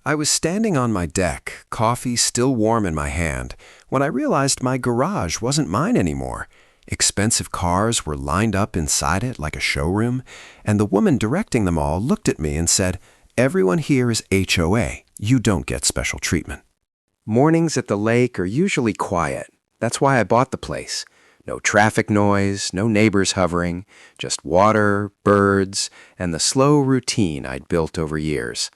I was standing on my deck, coffee still warm in my hand, when I realized my garage wasn't mine anymore. Expensive cars were lined up inside it like a showroom, and the woman directing them all looked at me and said, "Everyone here is HOA. You don't get special treatment." Mornings at the lake are usually quiet. That's why I bought the place. No traffic noise, no neighbors hovering, just water, birds, and the slow routine I'd built over years.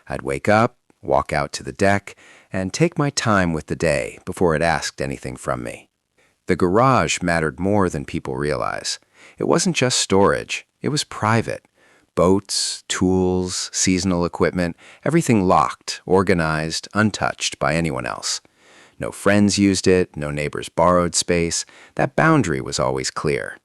I'd wake up, walk out to the deck, and take my time with the day before it asked anything from me. The garage mattered more than people realize. It wasn't just storage, it was private. Boats, tools, seasonal equipment, everything locked, organized, untouched by anyone else. No friends used it, no neighbors borrowed space. That boundary was always clear.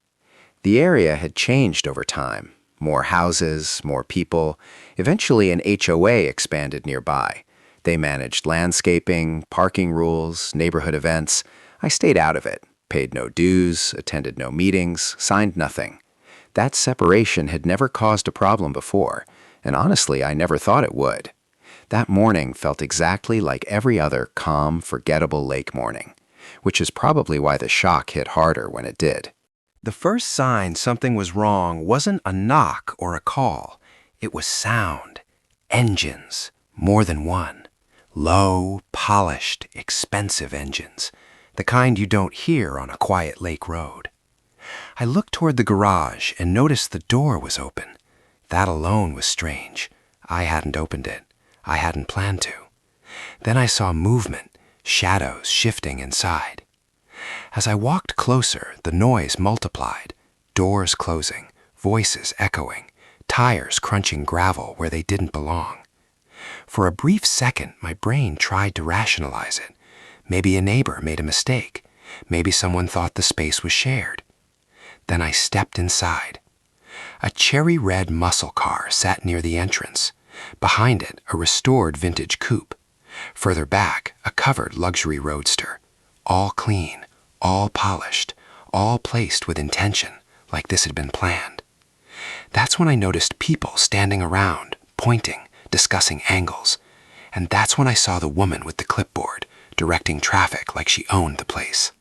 The area had changed over time. More houses, more people. Eventually an HOA expanded nearby. They managed landscaping, parking rules, neighborhood events. I stayed out of it, paid no dues, attended no meetings, signed nothing. That separation had never caused a problem before, and honestly, I never thought it would. That morning felt exactly like every other calm, forgettable lake morning, which is probably why the shock hit harder when it did. The first sign something was wrong wasn't a knock or a call. It was sound. Engines. More than one. Low, polished, expensive engines. The kind you don't hear on a quiet lake road. I looked toward the garage and noticed the door was open. That alone was strange. I hadn't opened it. I hadn't planned to. Then I saw movement, shadows shifting inside. As I walked closer, the noise multiplied. Doors closing, voices echoing, tires crunching gravel where they didn't belong. For a brief second, my brain tried to rationalize it. Maybe a neighbor made a mistake. Maybe someone thought the space was shared. Then I stepped inside. A cherry-red muscle car sat near the entrance. Behind it, a restored vintage coupe. Further back, a covered luxury roadster. All clean, all polished, all placed with intention, like this had been planned. That's when I noticed people standing around, pointing, discussing angles. And that's when I saw the woman with the clipboard, directing traffic like she owned the place.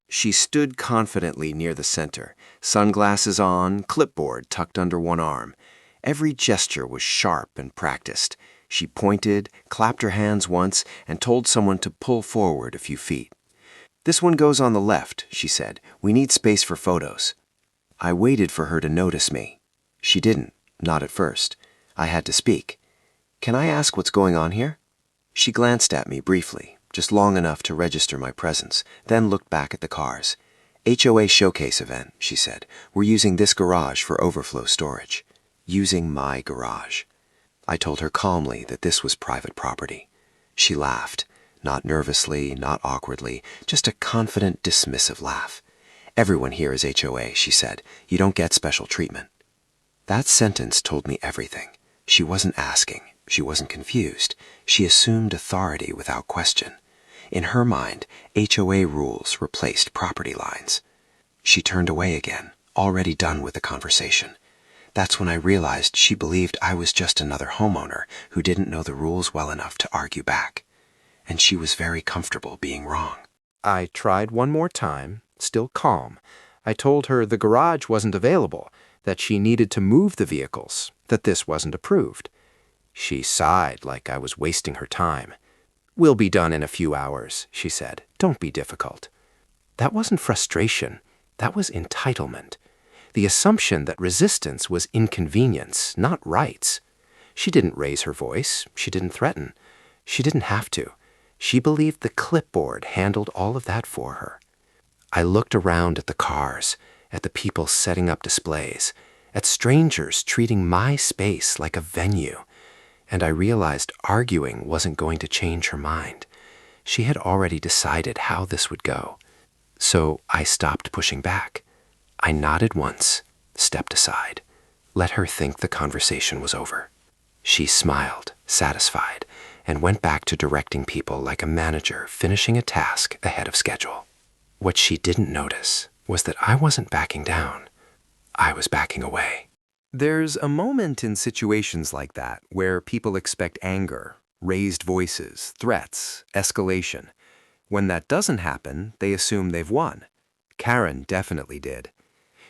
She stood confidently near the center, sunglasses on, clipboard tucked under one arm. Every gesture was sharp and practiced. She pointed, clapped her hands once, and told someone to pull forward a few feet. "This one goes on the left," she said. "We need space for photos." I waited for her to notice me. She didn't, not at first. I had to speak. "Can I ask what's going on here?" She glanced at me briefly, just long enough to register my presence, then looked back at the cars. "HOA showcase event," she said. "We're using this garage for overflow storage." Using my garage. I told her calmly that this was private property. She laughed, not nervously, not awkwardly, just a confident, dismissive laugh. "Everyone here is HOA," she said. "You don't get special treatment." That sentence told me everything. She wasn't asking. She wasn't confused. She assumed authority without question. In her mind, HOA rules replaced property lines. She turned away again, already done with the conversation. That's when I realized she believed I was just another homeowner who didn't know the rules well enough to argue back. And she was very comfortable being wrong. I tried one more time, still calm. I told her the garage wasn't available, that she needed to move the vehicles, that this wasn't approved. She sighed like I was wasting her time. "We'll be done in a few hours," she said. "Don't be difficult." That wasn't frustration. That was entitlement. The assumption that resistance was inconvenience, not rights. She didn't raise her voice. She didn't threaten. She didn't have to. She believed the clipboard handled all of that for her. I looked around at the cars, at the people setting up displays, at strangers treating my space like a venue, and I realized arguing wasn't going to change her mind. She had already decided how this would go. So I stopped pushing back. I nodded once, stepped aside, let her think the conversation was over. She smiled, satisfied, and went back to directing people like a manager finishing a task ahead of schedule. What she didn't notice was that I wasn't backing down. I was backing away. There's a moment in situations like that where people expect anger, Raised voices, threats, escalation. When that doesn't happen, they assume they've won. Karen definitely did.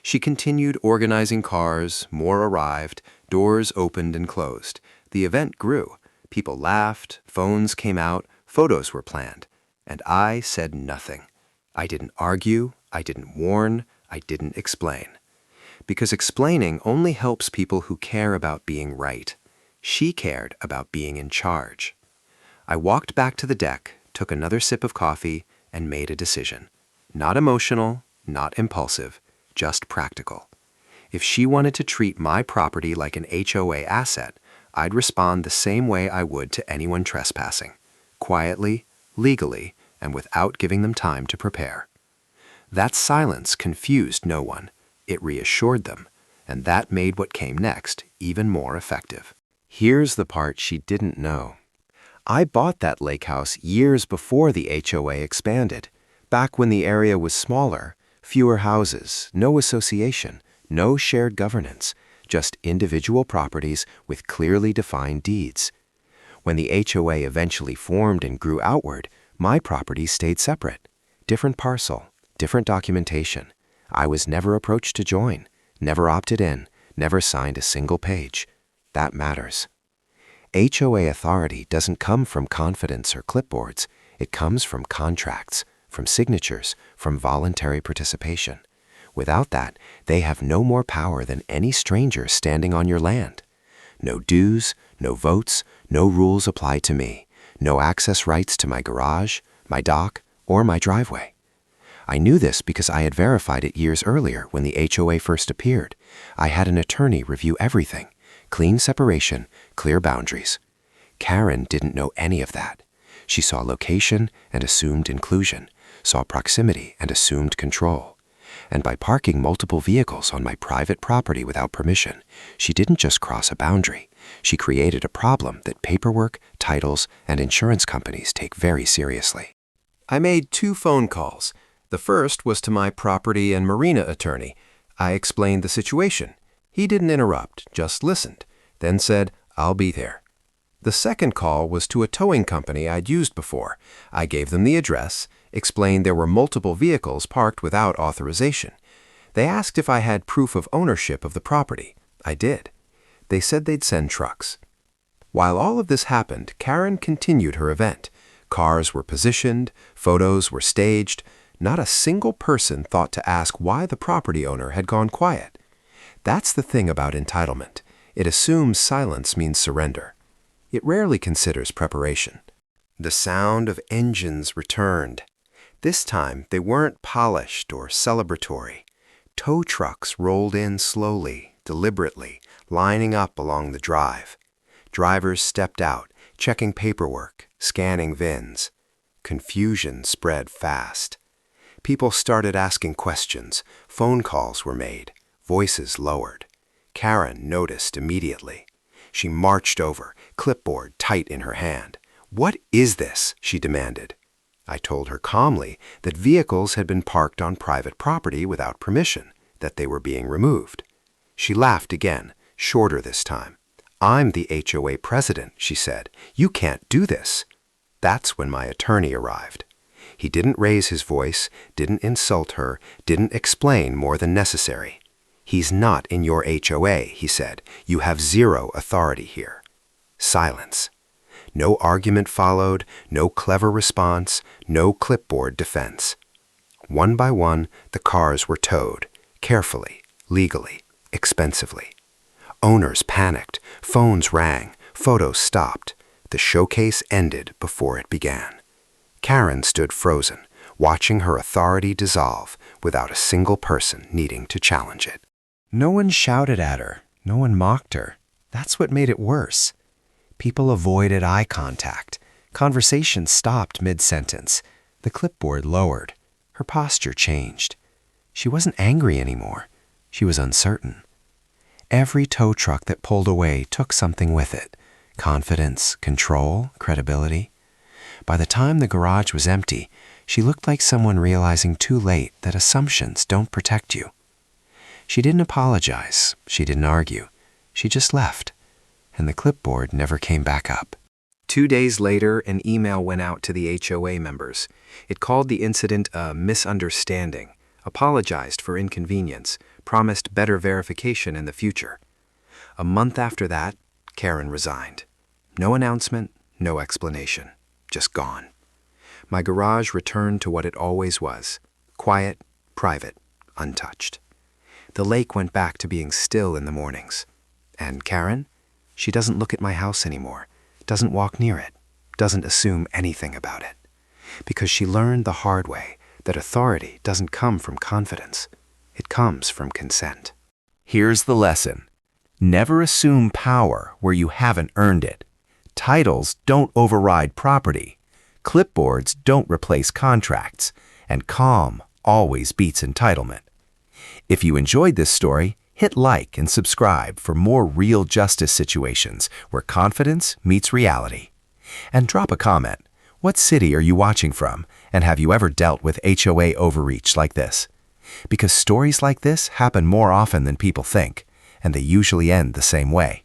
She continued organizing cars, more arrived, doors opened and closed. The event grew. People laughed, phones came out, photos were planned. And I said nothing. I didn't argue, I didn't warn, I didn't explain. Because explaining only helps people who care about being right. She cared about being in charge. I walked back to the deck, took another sip of coffee, and made a decision. Not emotional, not impulsive, just practical. If she wanted to treat my property like an HOA asset, I'd respond the same way I would to anyone trespassing. Quietly, legally, and without giving them time to prepare. That silence confused no one. It reassured them, and that made what came next even more effective. Here's the part she didn't know. I bought that lake house years before the HOA expanded, back when the area was smaller, fewer houses, no association, no shared governance, just individual properties with clearly defined deeds. When the HOA eventually formed and grew outward, my properties stayed separate. Different parcel, different documentation. I was never approached to join, never opted in, never signed a single page. That matters. HOA authority doesn't come from confidence or clipboards. It comes from contracts, from signatures, from voluntary participation. Without that, they have no more power than any stranger standing on your land. No dues, no votes, no rules apply to me. No access rights to my garage, my dock, or my driveway. I knew this because I had verified it years earlier when the HOA first appeared. I had an attorney review everything. Clean separation, clear boundaries. Karen didn't know any of that. She saw location and assumed inclusion, saw proximity and assumed control. And by parking multiple vehicles on my private property without permission, she didn't just cross a boundary. She created a problem that paperwork, titles, and insurance companies take very seriously. I made 2 phone calls. The first was to my property and marina attorney. I explained the situation. He didn't interrupt, just listened, then said, "I'll be there." The second call was to a towing company I'd used before. I gave them the address, explained there were multiple vehicles parked without authorization. They asked if I had proof of ownership of the property. I did. They said they'd send trucks. While all of this happened, Karen continued her event. Cars were positioned, photos were staged. Not a single person thought to ask why the property owner had gone quiet. That's the thing about entitlement. It assumes silence means surrender. It rarely considers preparation. The sound of engines returned. This time, they weren't polished or celebratory. Tow trucks rolled in slowly, deliberately, lining up along the drive. Drivers stepped out, checking paperwork, scanning VINs. Confusion spread fast. People started asking questions. Phone calls were made. Voices lowered. Karen noticed immediately. She marched over, clipboard tight in her hand. "What is this?" she demanded. I told her calmly that vehicles had been parked on private property without permission, that they were being removed. She laughed again, shorter this time. "I'm the HOA president," she said. "You can't do this." That's when my attorney arrived. He didn't raise his voice, didn't insult her, didn't explain more than necessary. "He's not in your HOA," he said. "You have zero authority here." Silence. No argument followed, no clever response, no clipboard defense. One by one, the cars were towed, carefully, legally, expensively. Owners panicked, phones rang, photos stopped. The showcase ended before it began. Karen stood frozen, watching her authority dissolve without a single person needing to challenge it. No one shouted at her. No one mocked her. That's what made it worse. People avoided eye contact. Conversation stopped mid-sentence. The clipboard lowered. Her posture changed. She wasn't angry anymore. She was uncertain. Every tow truck that pulled away took something with it. Confidence, control, credibility. By the time the garage was empty, she looked like someone realizing too late that assumptions don't protect you. She didn't apologize. She didn't argue. She just left. And the clipboard never came back up. 2 days later, an email went out to the HOA members. It called the incident a misunderstanding, apologized for inconvenience, promised better verification in the future. A month after that, Karen resigned. No announcement, no explanation, just gone. My garage returned to what it always was, quiet, private, untouched. The lake went back to being still in the mornings. And Karen? She doesn't look at my house anymore, doesn't walk near it, doesn't assume anything about it. Because she learned the hard way that authority doesn't come from confidence. It comes from consent. Here's the lesson. Never assume power where you haven't earned it. Titles don't override property. Clipboards don't replace contracts. And calm always beats entitlement. If you enjoyed this story, hit like and subscribe for more real justice situations where confidence meets reality. And drop a comment. What city are you watching from, and have you ever dealt with HOA overreach like this? Because stories like this happen more often than people think, and they usually end the same way.